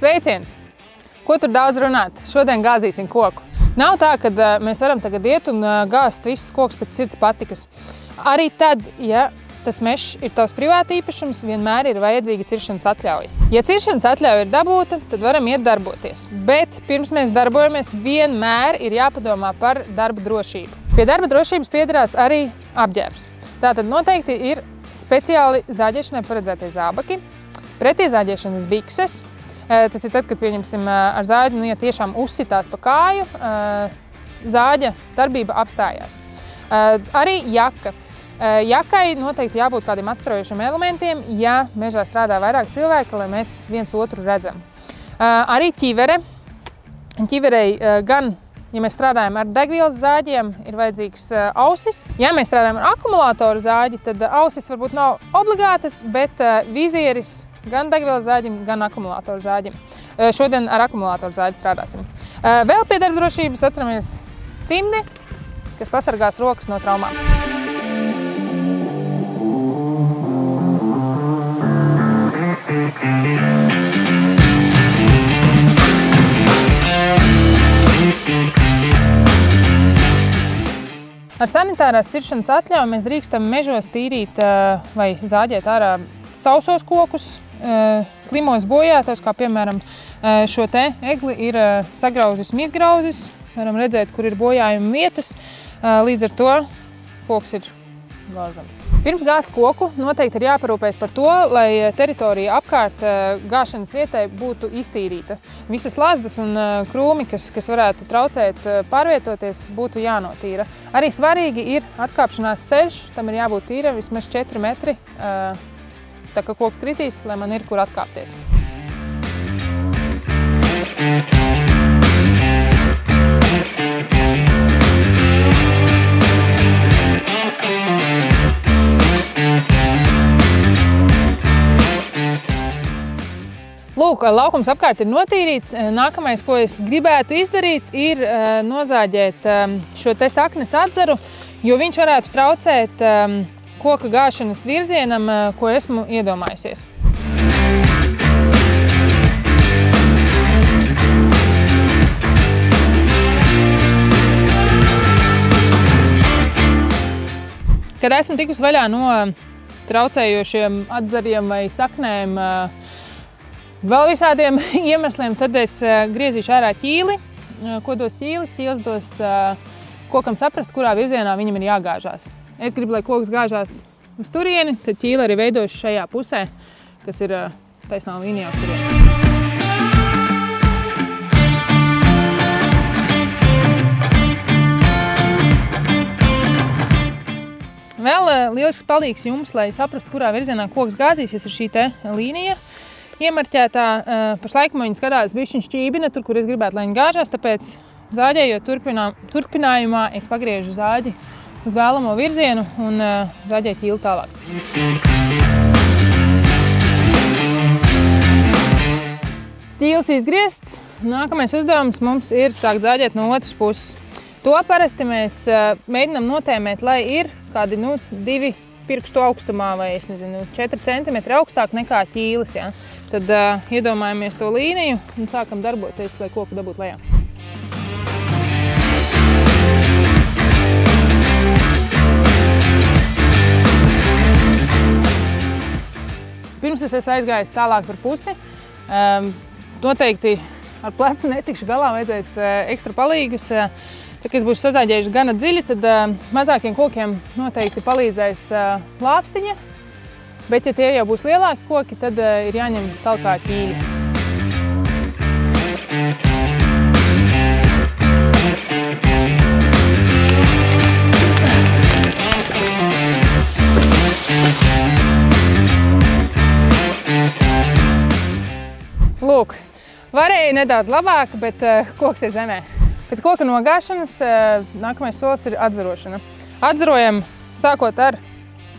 Sveiciens! Ko tur daudz runāt? Šodien gāzīsim koku. Nav tā, ka mēs varam tagad iet un gāzt visus kokus pēc sirds patikas. Arī tad, ja tas mežs ir tavs privāti īpašums, vienmēr ir vajadzīga ciršanas atļauja. Ja ciršanas atļauja ir dabūta, tad varam iet darboties. Bet pirms mēs darbojamies, vienmēr ir jāpadomā par darba drošību. Pie darba drošības piederās arī apģērbs. Tātad noteikti ir speciāli zāģēšanai paredzētie zābaki, pretiezāģēšanas bikses. Tas ir tad, kad pieņemsim ar zāģi, ja tiešām uzsitās pa kāju, zāģa darbība apstājās. Arī jaka. Jakai noteikti jābūt kādiem atstarojošiem elementiem, ja mežā strādā vairāk cilvēki, lai mēs viens otru redzam. Arī ķivere. Ķiverei gan, ja mēs strādājam ar degvielas zāģiem, ir vajadzīgs ausis. Ja mēs strādājam ar akumulātoru zāģi, tad ausis varbūt nav obligātas, bet vizieris gan degvielas zāģim, gan akumulātoru zāģim. Šodien ar akumulātoru zāģi strādāsim. Vēl pie darba drošības atceramies cimdi, kas pasargās rokas no traumām. Ar sanitārās ciršanas atļauju mēs drīkstam mežos tīrīt vai zāģēt ārā sausos kokus, slimos bojātos, kā piemēram šo te egli ir sagrauzis mizgrauzis. Varam redzēt, kur ir bojājuma vietas, līdz ar to koks ir gāžams. Pirms gāzt koku noteikti ir jāparūpējas par to, lai teritorija apkārt gāšanas vietai būtu iztīrīta. Visas lazdas un krūmi, kas varētu traucēt pārvietoties, būtu jānotīra. Arī svarīgi ir atkāpšanās ceļš, tam ir jābūt tīra vismaz 4 metri, tā kā koks kritīs, lai man ir kur atkāpties. Lūk, laukums apkārt ir notīrīts. Nākamais, ko es gribētu izdarīt, ir nozāģēt šo te saknes atzaru, jo viņš varētu traucēt koka gāšanas virzienam, ko esmu iedomājusies. Kad esmu tikusi vaļā no traucējošiem atzariem vai saknēm, vēl visādiem iemesliem, tad es griezīšu ārā ķīli. Ko dos ķīlis? Ķīlis dos kokam saprast, kurā virzienā viņam ir jāgāžās. Es gribu, lai koks gāžās uz turieni, tad ķīli arī veidošu šajā pusē, kas ir taisnā līnijā uz turieni. Vēl lielisks palīgs jums, lai saprastu, kurā virzienā koks gāzīsies, ir šī te līnija. Iemarķētā, pašlaik man viņa skatās bišķiņ šķībina, tur, kur es gribētu, lai viņa gāžās, tāpēc zāģējot turpinājumā es pagriežu zāģi uz vēlamo virzienu un zāģēju ķīli tālāk. Ķīlis izgriezts. Nākamais uzdevums mums ir sākt zāģēt no otras puses. To parasti mēs mēģinām notēmēt, lai ir kādi 2 pirkstu augstumā vai 4 centimetri augstāk nekā ķīlis. Ja? Tad iedomājamies to līniju un sākam darboties, lai koku dabūtu lejā. Pirms es esmu aizgājis tālāk par pusi. Noteikti ar plecu netikšu galā, vajadzēs ekstra palīgus. Tā kā es būšu sazāģējuši gana dziļi, tad mazākiem kokiem noteikti palīdzēs lāpstiņa. Bet, ja tie jau būs lielāki koki, tad ir jāņem talkā ķīļi. Lūk, varēja nedaudz labāk, bet koks ir zemē. Pēc koka nogāšanas nākamais solis ir atzarošana. Atzarojam sākot ar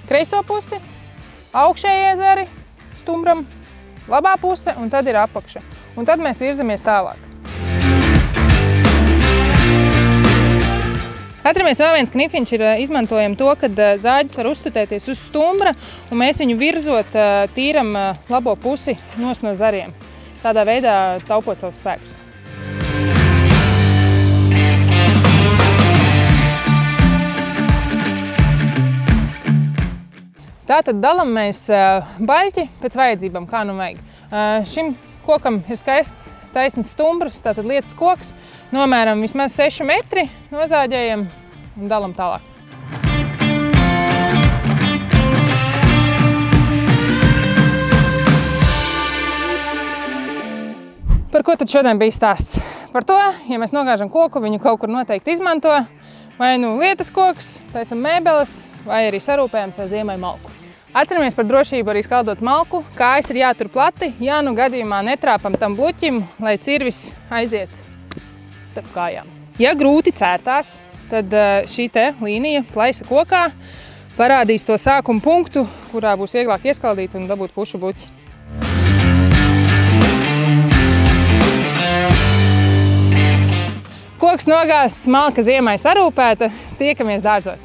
kreiso pusi, augšējie zari stumbram, labā puse un tad ir apakša. Un tad mēs virzamies tālāk. Atceramies, vēl viens knifiņš ir izmantojam to, kad zāģis var uzstutēties uz stumbra un mēs viņu virzot tīram labo pusi nos no zariem. tādā veidā taupot savus spēkus. Tātad dalam mēs baļķi pēc vajadzībām, kā nu vajag. Šim kokam ir skaists taisns stumbrs, tātad lietas koks. Nomēram vismaz 6 metri, nozāģējam un dalam tālāk. Par ko tad šodien bija stāsts? Par to, ja mēs nogāžam koku, viņu kaut kur noteikti izmanto, vai nu lietas koks, taisam mēbeles, vai arī sarūpējam sev ziemai malku. Atceramies par drošību arī skaldot malku, kājas ir jātur plati, ja nu gadījumā netrāpam tam bluķim, lai cirvis aiziet starp kājām. Ja grūti cērtās, tad šī te līnija plaisa kokā parādīs to sākuma punktu, kurā būs vieglāk ieskaldīt un dabūt pušu buķi. Koks nogāsts, malka ziemai sarūpēta, tiekamies dārzos!